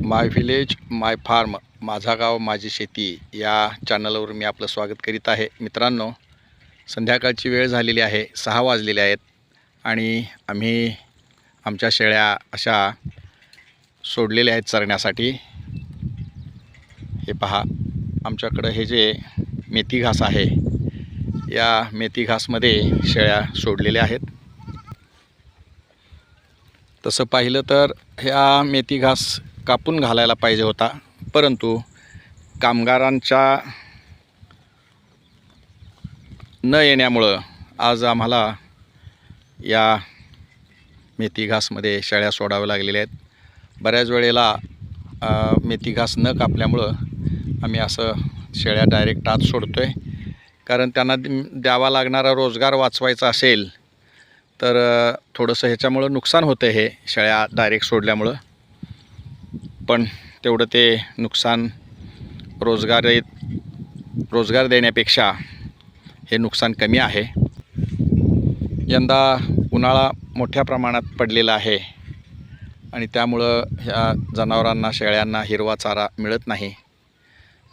माय village माय form, माझा गाव माझी शेती या चॅनलवर मी आपलं स्वागत करीत आहे. मित्रांनो, संध्याकाळची वेळ झालेली आहे, 6 वाजलेले आहेत आणि आम्ही आमच्या शेळ्या अशा सोडलेल्या आहेत चरण्यासाठी. हे पहा, आमच्याकडं हे जे मेथी घास आहे, या मेथी घासमध्ये शेळ्या सोडलेल्या आहेत. तसं पाहिलं तर ह्या मेथी घास कापून घालायला पाहिजे होता, परंतु कामगारांच्या न येण्यामुळं आज आम्हाला या मेथी घासमध्ये शेळ्या सोडाव्या लागलेल्या आहेत. बऱ्याच वेळेला मेथी घास न कापल्यामुळं आम्ही असं शेळ्या डायरेक्ट आत सोडतो आहे, कारण त्यांना द्यावा लागणारा रोजगार वाचवायचा असेल तर थोडंसं ह्याच्यामुळं नुकसान होतं हे शेळ्या डायरेक्ट सोडल्यामुळं. पण तेवढं ते नुकसान रोजगार देण्यापेक्षा हे नुकसान कमी आहे. यंदा उन्हाळा मोठ्या प्रमाणात पडलेला आहे आणि त्यामुळं ह्या जनावरांना शेळ्यांना हिरवा चारा मिळत नाही.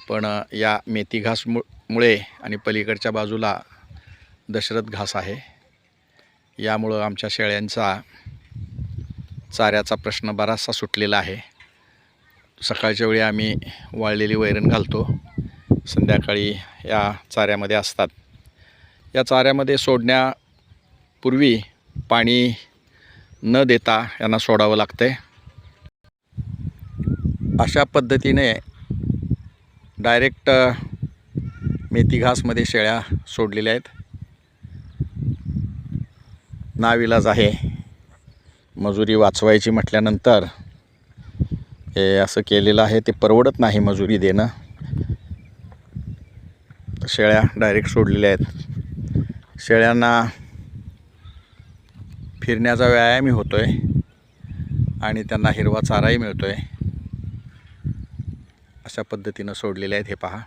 पण या मेथी घासमुळे आणि पलीकडच्या बाजूला दशरथ घास आहे, यामुळं आमच्या शेळ्यांचा चाऱ्याचा प्रश्न बराचसा सुटलेला आहे. सकाळच्या वेळी आम्ही वाळलेली वैरण घालतो, संध्याकाळी या चाऱ्यामध्ये असतात. या चाऱ्यामध्ये सोडण्यापूर्वी पाणी न देता यांना सोडावं लागतं. अशा पद्धतीने डायरेक्ट मेथी घासमध्ये शेळ्या सोडलेल्या आहेत. नाविलाज आहे, मजुरी वाचवायची म्हटल्यानंतर हे असं केलेलं आहे. ते परवडत नाही मजुरी देणं. शेळ्या डायरेक्ट सोडलेल्या आहेत. शेळ्यांना फिरण्याचा व्यायामही होतो आहे आणि त्यांना हिरवा चाराही मिळतो आहे. अशा पद्धतीनं सोडलेले आहेत. हे पहा,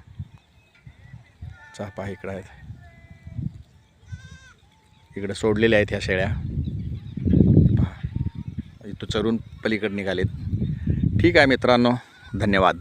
पहा इकडं आहेत, इकडं सोडलेल्या आहेत ह्या शेळ्या. पहा, इथं चरून पलीकडे निघालेत. ठीक आहे मित्रांनो, धन्यवाद.